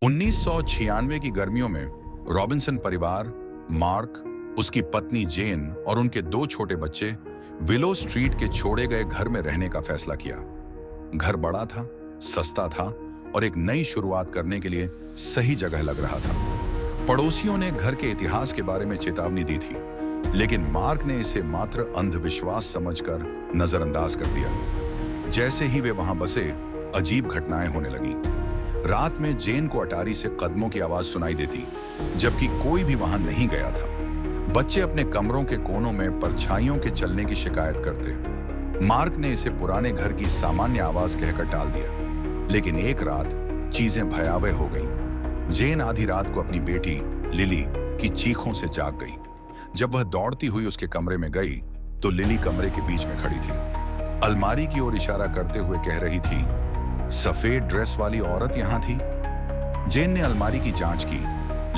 1996 की गर्मियों में रॉबिन्सन परिवार, मार्क, उसकी पत्नी जेन और उनके दो छोटे बच्चे विलो स्ट्रीट के छोड़े गए घर में रहने का फैसला किया। घर बड़ा था, सस्ता था और एक नई शुरुआत करने के लिए सही जगह लग रहा था। पड़ोसियों ने घर के इतिहास के बारे में चेतावनी दी थी, लेकिन मार्क ने इसे मात्र अंधविश्वास समझकर नजरअंदाज कर दिया। जैसे ही वे वहां बसे, अजीब घटनाएं होने लगीं। रात में जेन को अटारी से कदमों की आवाज सुनाई देती, जबकि कोई भी वहां नहीं गया था। बच्चे अपने कमरों के कोनों में परछाइयों के चलने की शिकायत करते। मार्क ने इसे पुराने घर की सामान्य आवाज कहकर टाल दिया, लेकिन एक रात चीजें भयावह हो गईं। जेन आधी रात को अपनी बेटी लिली की चीखों से जाग गई। जब वह दौड़ती हुई उसके कमरे में गई, तो लिली कमरे के बीच में खड़ी थी। अलमारी की ओर इशारा करते हुए कह रही थी, सफेद ड्रेस वाली औरत यहां थी। जेन ने अलमारी की जांच की,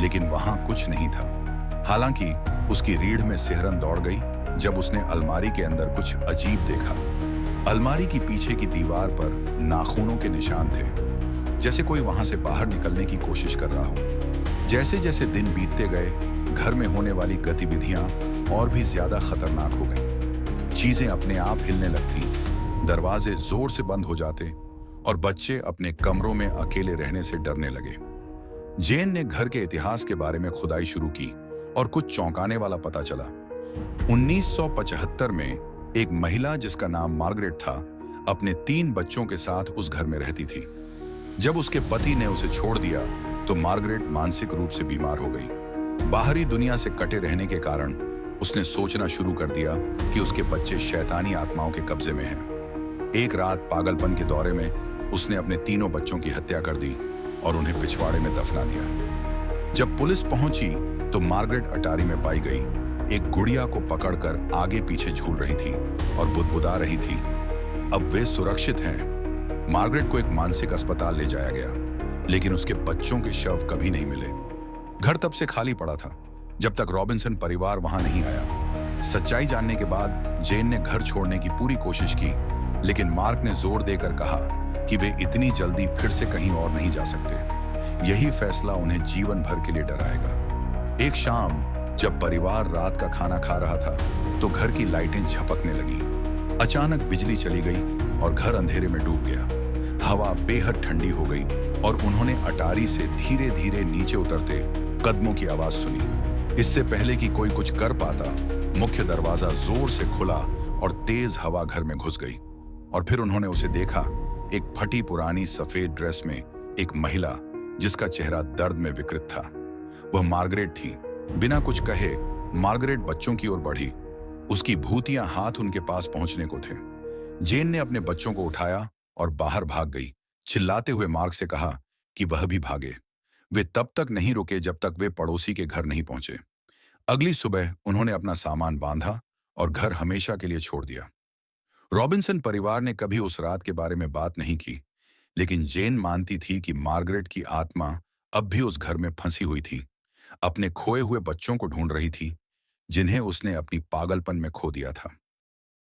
लेकिन वहां कुछ नहीं था। हालांकि उसकी रीढ़ में सिहरन दौड़ गई जब उसने अलमारी के अंदर कुछ अजीब देखा। अलमारी की पीछे की दीवार पर नाखूनों के निशान थे, जैसे कोई वहां से बाहर निकलने की कोशिश कर रहा हो। जैसे जैसे दिन बीतते गए, घर में होने वाली गतिविधियां और भी ज्यादा खतरनाक हो गईं। चीजें अपने आप हिलने लगती, दरवाजे जोर से बंद हो जाते और बच्चे अपने कमरों में अकेले रहने से डरने लगे। जेन ने घर के इतिहास के बारे में खुदाई शुरू की और कुछ चौंकाने वाला पता चला। 1975 में एक महिला जिसका नाम मार्गरेट था, अपने 3 बच्चों के साथ उस घर में रहती थी। जब उसके पति ने उसे छोड़ दिया, तो मार्गरेट मानसिक रूप से बीमार हो गई। बाहरी दुनिया से कटे रहने के कारण उसने सोचना शुरू कर दिया कि उसके बच्चे शैतानी आत्माओं के कब्जे में हैं। एक रात पागलपन के दौरे में उसने अपने तीनों बच्चों की हत्या कर दी और उन्हें पिछवाड़े में दफना दिया। जब पुलिस पहुंची, तो मार्गरेट अटारी में पाई गई, एक गुड़िया को पकड़कर आगे पीछे झूल रही थी और बुदबुदा रही थी, अब वे सुरक्षित हैं। मार्गरेट को एक मानसिक अस्पताल ले जाया गया, लेकिन उसके बच्चों के शव कभी नहीं मिले। घर तब से खाली पड़ा था, जब तक रॉबिन्सन परिवार वहां नहीं आया। सच्चाई जानने के बाद जेन ने घर छोड़ने की पूरी कोशिश की, लेकिन मार्क ने जोर देकर कहा कि वे इतनी जल्दी फिर से कहीं और नहीं जा सकते। यही फैसला उन्हें जीवन भर के लिए डराएगा। एक शाम जब परिवार रात का खाना खा रहा था, तो घर की लाइटें झपकने लगी। अचानक बिजली चली गई और घर अंधेरे में डूब गया। हवा बेहद ठंडी हो गई और उन्होंने अटारी से धीरे धीरे नीचे उतरते कदमों की आवाज सुनी। इससे पहले कि कोई कुछ कर पाता, मुख्य दरवाजा जोर से खुला और तेज हवा घर में घुस गई। और फिर उन्होंने उसे देखा, एक फटी पुरानी सफेद ड्रेस में एक महिला, जिसका चेहरा दर्द में विकृत था। वह मार्गरेट थी। बिना कुछ कहे मार्गरेट बच्चों की ओर बढ़ी। उसकी भूतिया हाथ उनके पास पहुंचने को थे। जेन ने अपने बच्चों को उठाया और बाहर भाग गई, चिल्लाते हुए मार्क से कहा कि वह भी भागे। वे तब तक नहीं रुके जब तक वे पड़ोसी के घर नहीं पहुंचे। अगली सुबह उन्होंने अपना सामान बांधा और घर हमेशा के लिए छोड़ दिया। रॉबिन्सन परिवार ने कभी उस रात के बारे में बात नहीं की, लेकिन जेन मानती थी कि मार्गरेट की आत्मा अब भी उस घर में फंसी हुई थी, अपने खोए हुए बच्चों को ढूंढ रही थी, जिन्हें उसने अपनी पागलपन में खो दिया था।